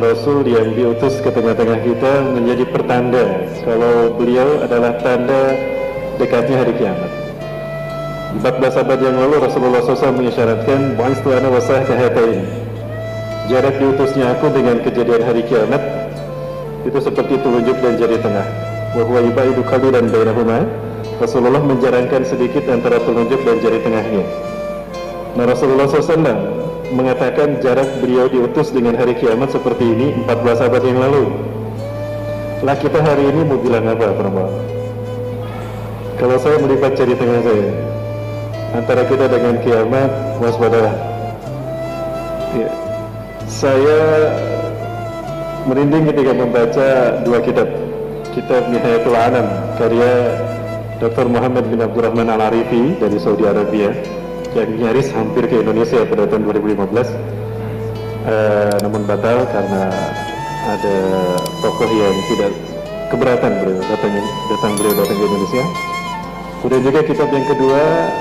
Rasul yang diutus ke tengah-tengah kita menjadi pertanda kalau beliau adalah tanda dekatnya hari kiamat. 14 abad yang lalu Rasulullah SAW mengisyaratkan bu'astu ana wasah kahatain, jarak diutusnya aku dengan kejadian hari kiamat itu seperti telunjuk dan jari tengah. Wa huwa yubaidu qalilan bainahuma, Rasulullah menjarangkan sedikit antara telunjuk dan jari tengahnya. Nah, Rasulullah SAW mengatakan jarak beliau diutus dengan hari kiamat seperti ini 14 abad yang lalu. Lah kita hari ini mau bilang apa, perempuan? Kalau saya melipat jari tengah saya, antara kita dengan kiamat, waspadalah. Ya. Saya merinding ketika membaca dua kitab Nihayatul Anam karya Dr. Muhammad bin Abdurrahman Al-Arifi dari Saudi Arabia yang nyaris hampir ke Indonesia pada tahun 2015, namun batal karena ada tokoh yang tidak keberatan beliau datang ke Indonesia. Kemudian juga kitab yang kedua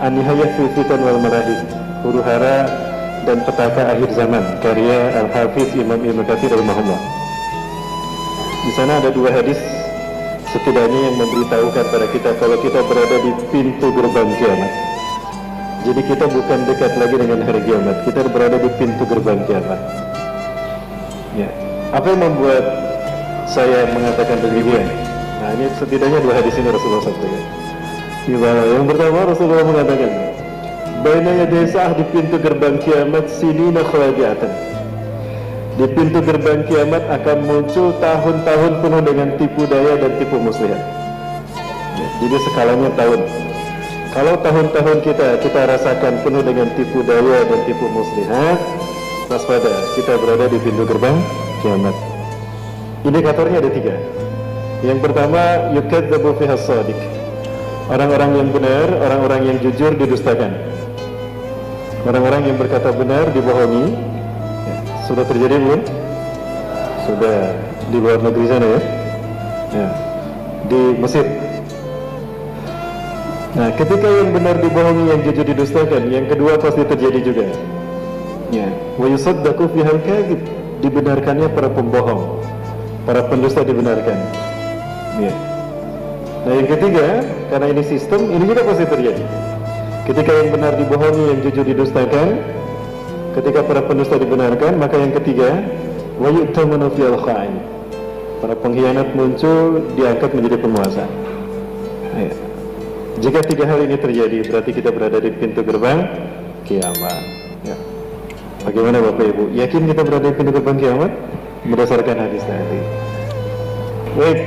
An-Nihayah fil Fitan wal Marahid, huru hara dan petaka akhir zaman karya Al-Hafiz Imam Ibnu Katsir rahimahullah. Di sana ada dua hadis setidaknya yang memberitahukan pada kita kalau kita berada di pintu gerbang kiamat. Jadi kita bukan dekat lagi dengan hari kiamat, kita berada di pintu gerbang kiamat. Ya. Apa yang membuat saya mengatakan demikian? Nah, ini setidaknya dua hadis ini Rasulullah sampaikan. Yang pertama Rasulullah mengatakan, baina yaday sa'ah, di pintu gerbang kiamat sinina khadi'atan. Di pintu gerbang kiamat akan muncul tahun-tahun penuh dengan tipu daya dan tipu muslihat. Ya, jadi skalanya tahun. Kalau tahun-tahun kita rasakan penuh dengan tipu daya dan tipu muslihat, waspada, kita berada di pintu gerbang kiamat. Indikatornya ada tiga. Yang pertama, yukadzabu fiha shadiq. Orang-orang yang benar, orang-orang yang jujur didustakan. Orang-orang yang berkata benar dibohongi. Ya, sudah terjadi belum? Sudah di luar negeri sana ya. Ya, di Mesir. Nah, ketika yang benar dibohongi, yang jujur didustakan, yang kedua pasti terjadi juga. Ya, wa yusaddaqu fihal kadzib, dibenarkannya para pembohong, para pendusta dibenarkan. Ya. Nah, yang ketiga, karena ini sistem, ini juga pasti terjadi. Ketika yang benar dibohongi, yang jujur didustakan, ketika para pendusta dibenarkan, maka yang ketiga, wa yu'tamanu fil kha'in, para pengkhianat muncul, diangkat menjadi penguasa. Ya. Jika tiga hal ini terjadi, berarti kita berada di pintu gerbang kiamat. Ya. Bagaimana Bapak Ibu? Yakin kita berada di pintu gerbang kiamat? Berdasarkan hadis tadi. Baik,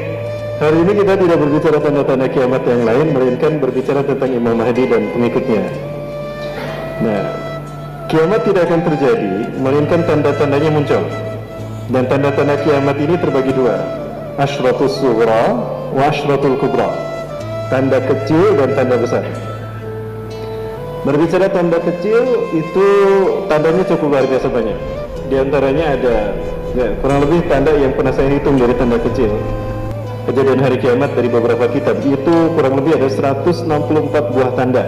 hari ini kita tidak berbicara tanda-tanda kiamat yang lain, melainkan berbicara tentang Imam Mahdi dan pengikutnya. Nah, kiamat tidak akan terjadi, melainkan tanda-tandanya muncul. Dan tanda-tanda kiamat ini terbagi dua, asyratus sughra wa asyratul kubra. Tanda kecil dan tanda besar. Berbicara tanda kecil, itu tandanya cukup luar biasa banyak. Di antaranya ada kurang lebih tanda yang pernah saya hitung dari tanda kecil kejadian hari kiamat dari beberapa kitab, itu kurang lebih ada 164 buah tanda,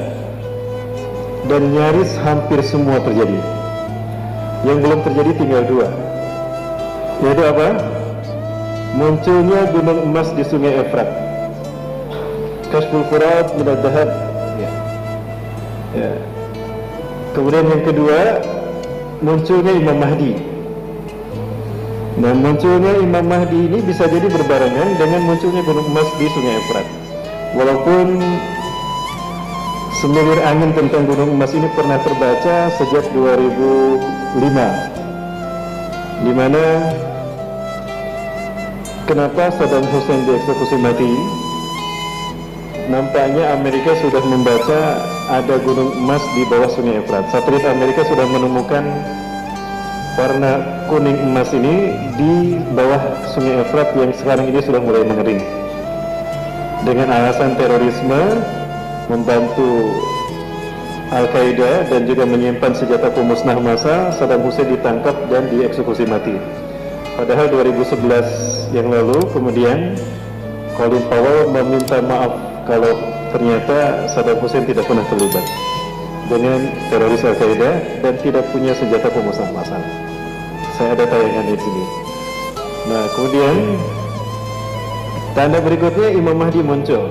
dan nyaris hampir semua terjadi. Yang belum terjadi tinggal dua, yaitu apa? Munculnya gunung emas di sungai Efrat, Kashful Furat minad Dahab. Ya. Ya. Kemudian yang kedua, munculnya Imam Mahdi. Nah, munculnya Imam Mahdi ini bisa jadi berbarengan dengan munculnya gunung emas di sungai Efrat. Walaupun semilir angin tentang gunung emas ini pernah terbaca sejak 2005, di mana kenapa Saddam Hussein dieksekusi mati. Nampaknya Amerika sudah membaca ada gunung emas di bawah sungai Efrat. Satelit Amerika sudah menemukan warna kuning emas ini di bawah sungai Efrat yang sekarang ini sudah mulai mengering. Dengan alasan terorisme, membantu Al-Qaeda dan juga menyimpan senjata pemusnah massa, Saddam Hussein ditangkap dan dieksekusi mati. Padahal 2011 yang lalu kemudian Colin Powell meminta maaf kalau ternyata Saddam Hussein tidak pernah terlibat dengan teroris Al-Qaeda dan tidak punya senjata pemusnah massal. Saya ada tayangan di sini. Nah, kemudian tanda berikutnya Imam Mahdi muncul.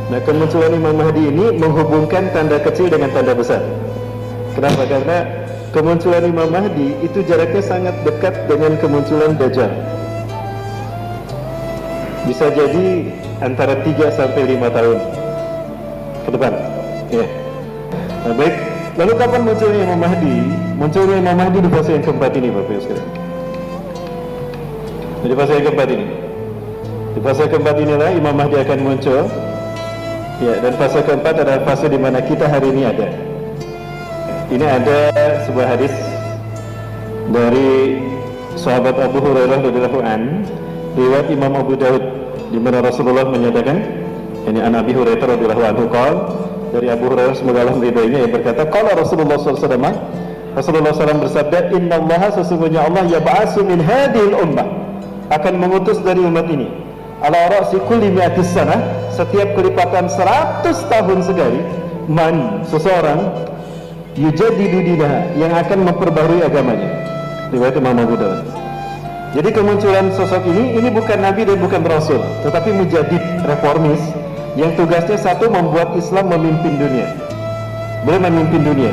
Nah, kemunculan Imam Mahdi ini menghubungkan tanda kecil dengan tanda besar. Kenapa? Karena kemunculan Imam Mahdi itu jaraknya sangat dekat dengan kemunculan Dajjal. Bisa jadi antara 3 sampai 5 tahun ke depan. Ya. Nah, baik. Lalu kapan munculnya Imam Mahdi? Munculnya Imam Mahdi di fase yang keempat ini, Bapak Ibu sekalian. Di fase yang keempat ini. Di fase keempat inilah Imam Mahdi akan muncul. Ya, dan fase keempat adalah fase di mana kita hari ini ada. Ini ada sebuah hadis dari sahabat Abu Hurairah radhiyallahu an, riwayat Imam Abu Daud, di mana Rasulullah menyatakan, ini an Abi Hurairah radhiyallahu anhu qala, dari Abu Hurairah semoga Allah meridainya, yang berkata, qala Rasulullah sallallahu alaihi wasallam, Rasulullah SAW bersabda, innallaha, sesungguhnya Allah, yab'asu min hadhil ummah, akan mengutus dari umat ini, ala ra'si kulli mi'atis sanah, setiap kelipatan 100 tahun sekali, man, seseorang, yujadidu dinaha, yang akan memperbarui agamanya. Riwayat Imam Abu Dawud. Jadi kemunculan sosok ini bukan nabi dan bukan rasul, tetapi mujadid, reformis, yang tugasnya satu, membuat Islam memimpin dunia. Beliau memimpin dunia.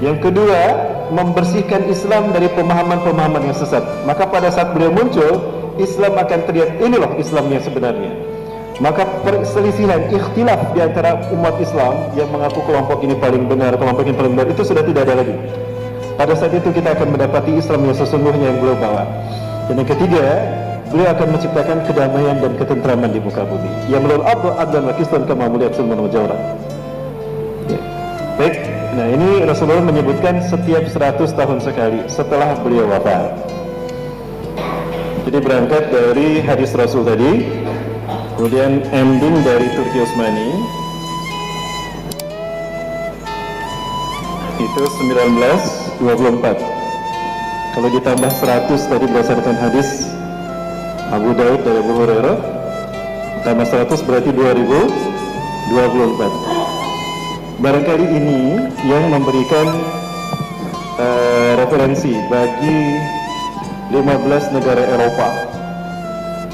Yang kedua, membersihkan Islam dari pemahaman-pemahaman yang sesat. Maka pada saat beliau muncul, Islam akan terlihat, ini loh Islam yang sebenarnya. Maka perselisihan, ikhtilaf di antara umat Islam yang mengaku kelompok ini paling benar, kelompok ini paling benar, itu sudah tidak ada lagi. Pada saat itu kita akan mendapati Islam yang sesungguhnya yang beliau bawa. Dan yang ketiga, beliau akan menciptakan kedamaian dan ketentraman di muka bumi. Ya melul adlan wa qistan kama muliyat sulman wa jawra. Ya. Baik, nah ini Rasulullah menyebutkan setiap 100 tahun sekali setelah beliau wafat. Jadi berangkat dari hadis Rasul tadi, kemudian ending dari Turki Utsmani itu 1924. Kalau ditambah 100 tadi berdasarkan hadis Abu Daud dari Abu Hurairah, tambah 100 berarti 2024. Barangkali ini yang memberikan referensi bagi 15 negara Eropa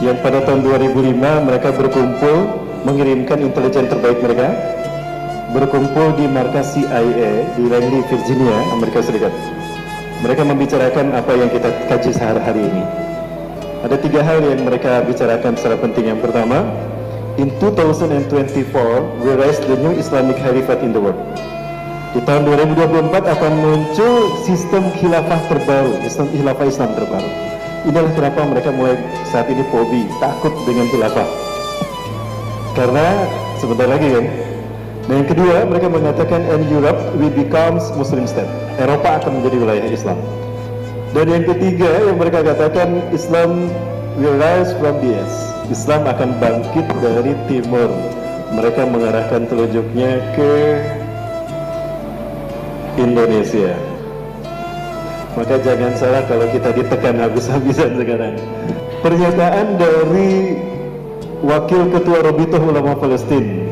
yang pada tahun 2005 mereka berkumpul, mengirimkan intelijen terbaik mereka, berkumpul di markas CIA di Langley, Virginia, Amerika Serikat. Mereka membicarakan apa yang kita kaji sehari-hari ini. Ada 3 hal yang mereka bicarakan secara penting. Yang pertama, in 2024 we raise the new Islamic Caliphate in the world. Di tahun 2024 akan muncul sistem khilafah terbaru, sistem khilafah Islam terbaru. Inilah kenapa mereka mulai saat ini fobi, takut dengan khilafah. Karena sebentar lagi kan. Dan yang kedua, mereka mengatakan and Europe will becomes Muslim state. Eropa akan menjadi wilayah Islam. Dan yang ketiga yang mereka katakan, Islam will rise from the east. Islam akan bangkit dari timur. Mereka mengarahkan telunjuknya ke Indonesia. Maka jangan salah kalau kita ditekan habis-habisan sekarang. Pernyataan dari Wakil Ketua Rabithah Ulama Palestina,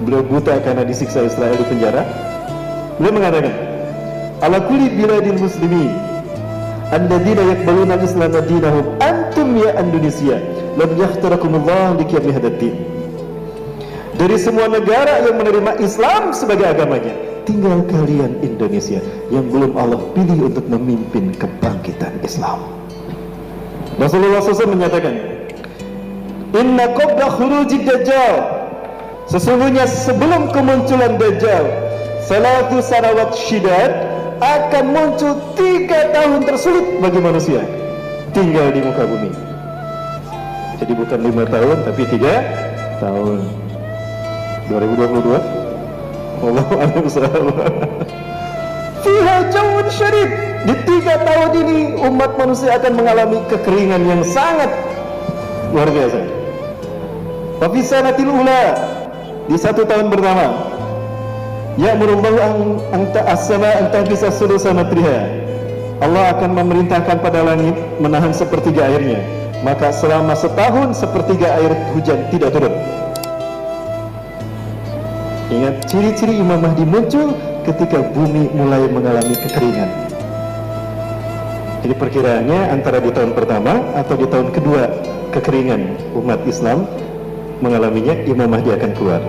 beliau buta karena disiksa Israel di penjara. Beliau mengatakan, ala kulli biladil muslimin alladzina yaqbaluna al-islam dinahum antum ya Indonesia lam yakhtarakumullah liqiyami hadatin. Dari semua negara yang menerima Islam sebagai agamanya, tinggal kalian Indonesia yang belum Allah pilih untuk memimpin kebangkitan Islam. Rasulullah SAW menyatakan, inna qabla khurujid dajjal, sesungguhnya sebelum kemunculan Dajjal, salatu sanawat syidad, akan muncul 3 tahun tersulit bagi manusia tinggal di muka bumi. Jadi bukan 5 tahun tapi 3 tahun. 2022 Wallahu a'lam bishawab. Fiha jawun syarif, di 3 tahun ini umat manusia akan mengalami kekeringan yang sangat luar biasa. Wa fi sanatil ula, di 1 tahun pertama, ya'murullahu an ta'assama an tahbisa sulusa matriha, Allah akan memerintahkan pada langit menahan sepertiga airnya, maka selama setahun sepertiga air hujan tidak turun. Ingat, ciri-ciri Imam Mahdi muncul ketika bumi mulai mengalami kekeringan. Jadi perkiraannya antara di tahun pertama atau di tahun kedua kekeringan umat Islam mengalaminya, Imam Mahdi akan keluar.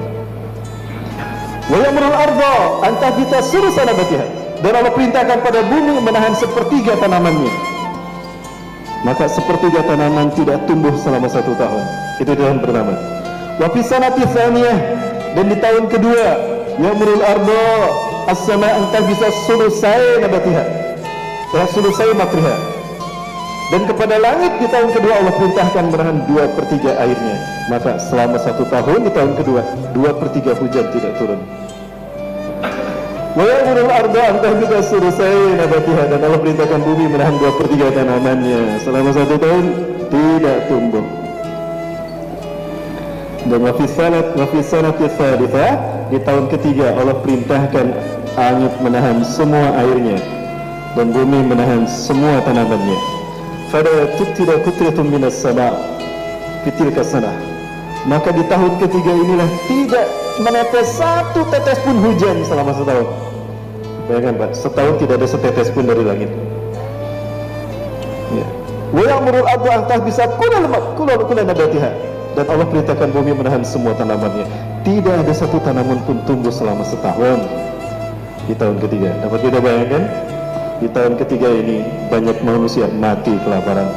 Wa yamrul arda an tahbita sulusa nabatiha, dan Allah perintahkan pada bumi menahan sepertiga tanamannya. Maka sepertiga tanaman tidak tumbuh selama 1 tahun. Itu di tahun pertama. Wa fi sanati tsaniyah, dan di tahun kedua, yamrul arda as-sama an tahbita sulusai nabatiha, sulusai matriha, dan kepada langit di tahun kedua Allah perintahkan menahan 2/3 airnya. Maka selama 1 tahun di tahun kedua 2/3 hujan tidak turun. Wa ya'murul arda an tahbita sulusai nabatiha, dan Allah perintahkan bumi menahan 2/3 tanamannya. Selama 1 tahun tidak tumbuh. Dan wa fi sanati tsalitsah, di tahun ketiga Allah perintahkan angin menahan semua airnya dan bumi menahan semua tanamannya. Fala tutira qutratun minas sama' fi tilka sanah, maka di tahun ketiga inilah tidak menetes 1 tetes pun hujan selama setahun. Bayangkan Pak, setahun tidak ada setetes pun dari langit. Ya. Wa ya'murul arda an tahbisa kullal nabatiha, dan Allah perintahkan bumi menahan semua tanamannya. Tidak ada 1 tanaman pun tumbuh selama setahun di tahun ketiga. Dapat kita bayangkan? Di tahun ketiga ini banyak manusia mati kelaparan.